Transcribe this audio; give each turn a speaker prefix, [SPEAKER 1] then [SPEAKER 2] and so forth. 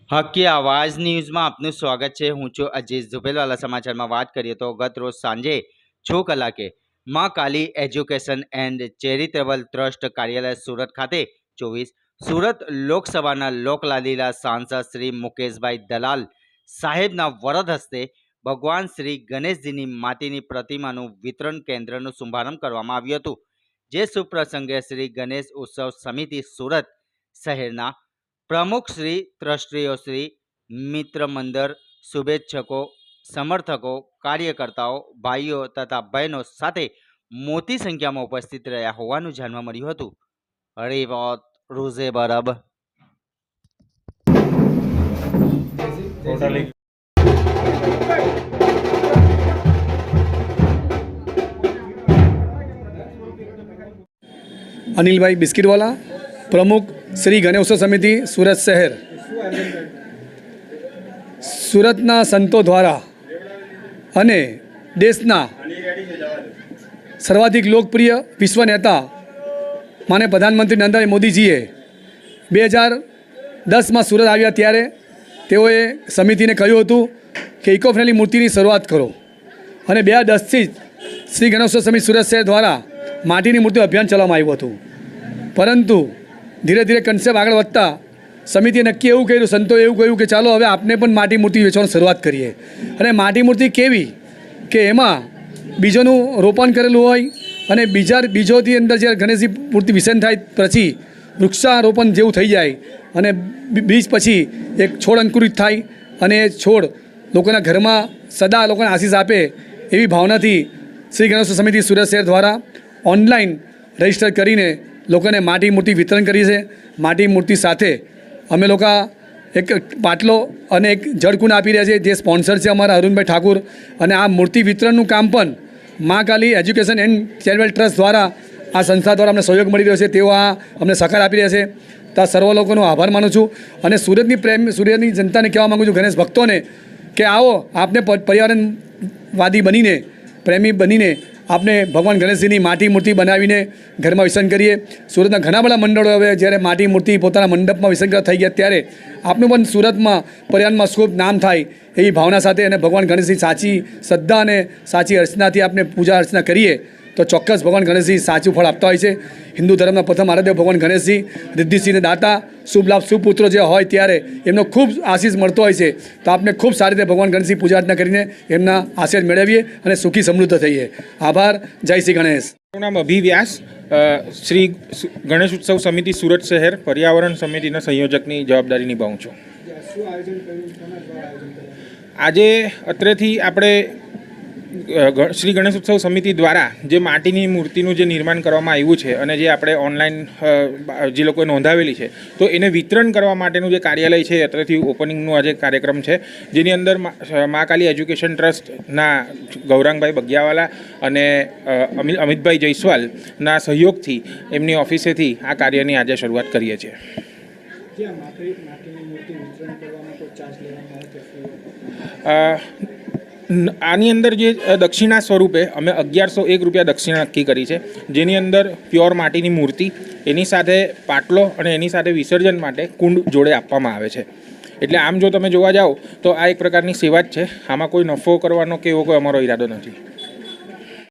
[SPEAKER 1] હકી આવાજ ન્યૂઝમાં આપનું સ્વાગત છે। હું છું અજીઝ ઝુબેલવાલા। સમાચારમાં વાત કરીએ તો ગત રોજ સાંજે 6 કલાકે માં કાલી એજ્યુકેશન એન્ડ ચેરિટેબલ ટ્રસ્ટ કાર્યાલય સુરત ખાતે 24 સુરત લોકસભાના લોકલાડીલા સાંસદ શ્રી મુકેશભાઈ દલાલ સાહેબના વરદ હસ્તે ભગવાન શ્રી ગણેશજીની માટીની પ્રતિમાનું વિતરણ કેન્દ્રનું શુભારંભ કરવામાં આવ્યું હતું। જે શુભ પ્રસંગે શ્રી ગણેશ ઉત્સવ સમિતિ સુરત શહેરના પ્રમુખ શ્રી, ટ્રસ્ટીઓ શ્રી, મિત્ર મંડળ, શુભેચ્છકો, સમર્થકો, કાર્યકર્તાઓ, ભાઈઓ તથા બહેનો સાથે મોટી સંખ્યામાં ઉપસ્થિત રહ્યા હોવાનું જાણવા મળ્યું હતું। રિપોર્ટ રોઝે બરબ।
[SPEAKER 2] अनिल भाई बिस्किटवाला, प्रमुख श्री गणेश समिति सूरत शहर। सूरतना संतो द्वारा अने देशना सर्वाधिक लोकप्रिय विश्व नेता माने प्रधानमंत्री नरेंद्र मोदीजीए 2010 में सूरत आव्या त्यारे तेओए समिति ने कह्युं हतुं कि इको फ्रेंडली मूर्तिनी शरूआत करो अने 2010 थी श्री गणेश समिति सूरत शहर द्वारा माटीनी मूर्ति अभियान चलाववामां आव्युं हतुं। परंतु धीरे धीरे कन्सेप्ट आगळ वधता समितिए नक्की एवुं कर्युं, संतोए एवुं कह्युं कि चालो हवे आपने पण माटी मूर्ति वेचवानी शरूआत करीए। अने माटी मूर्ति केवी के एमां बीजोनुं रोपण करेलुं होय अने बीजोथी अंदर ज्यारे गणेशजी मूर्ति विसर्जन थाय पछी वृक्षारोपण जेवुं थई जाय अने बीज पछी एक छोड़ अंकुरित थाय अने छोड़ लोकोना घरमां सदा लोकोने आशीष आपे एवी भावनाथी श्री गणेश समिति सूरत शहर द्वारा ऑनलाइन रजिस्टर करीने लोकोने माटी मूर्ति वितरण करी छे। माटी मूर्ति साथे अमे लोका एक पाटलो अने एक जड़कूंड आपी रह्या छे, जे स्पोन्सर छे अमारा अरुणभाई ठाकुर। अने आ मूर्ति वितरणनुं काम पण मां काली एज्युकेशन एंड चेरिटेबल ट्रस्ट द्वारा आ संस्था द्वारा अમને सहयोग मळी રહ્યો છે। तेओ आ अમને सहकार आपी રહ્યા છે। तो सर्व लोकोनो आभार मानु छुं अने सूरतनी जनताने कहेवा मांगु छुं, गणेश भक्तोने कि आओ आपने पर्यावरणवादी बनीने, प्रेमी बनीने आपने भगवान गणेशजीनी माटी मूर्ति बनावीने घरमां विसर्जन करीए। सूरतना घणा बधा मंडळो हवे ज्यारे माटी मूर्ति पोताना मंडपमां विसर्जन थई गया त्यारे आपनुं पण सूरतमां पर्यावरणमां खूब नाम थाय एवी भावना साथे अने भगवान गणेशजी साची श्रद्धा अने साची अर्चनाथी आपने पूजा अर्चना करीए तो चौक्कस भगवान गणेशजी साचुं फळ आपता होय छे। हिंदू धर्मना प्रथम आराध्य भगवान गणेशजी रिद्धिसिद्धिने दाता, शुभ लाभ सुपुत्र जे होय त्यारे एमनो खूब आशीष मळतो होय छे। तो आपने खूब सारी रीते भगवान गणेशजी पूजा अर्चना करीने एमना आशीर्वाद मेळवीए अने सुखी समृद्ध थईए। आभार। जय श्री गणेश।
[SPEAKER 3] नाम अभिव्यास, श्री गणेश उत्सव समिति सूरत शहर पर्यावरण समितिना संयोजकनी जवाबदारी निभावुं छुं। आज अत्रेथी आपणे श्री गणेश उत्सव समिति द्वारा जे माटीनी मूर्तिनुं जे निर्माण करवामां आव्युं छे अने जे आपणे ऑनलाइन जे लोकोए नोंधावेली छे तो एने वितरण करवा माटेनुं जे कार्यालय छे अत्रेथी ओपनिंगनुं आज कार्यक्रम छे, जेनी अंदर मां काली एज्युकेशन ट्रस्टना गौरांगभाई बगियावाला अने अमितभाई जयस्वालना सहयोगथी एमनी ऑफिसेथी आ कार्यनी आज शरूआत करीए छीए। आनी अंदर जे दक्षिणा स्वरूपे अमे 1101 रुपया दक्षिणा नक्की करी छे, जेनी अंदर प्योर माटीनी मूर्ति एनी साथे पाटलो अने एनी साथे विसर्जन माटे कुंड जोड़े आपवामां आवे छे। एटले आम जो तमे जोवा जाओ तो आ एक प्रकारनी सेवा ज छे। आमां कोई नफो करवानो के एवो कोई अमारो इरादो नथी।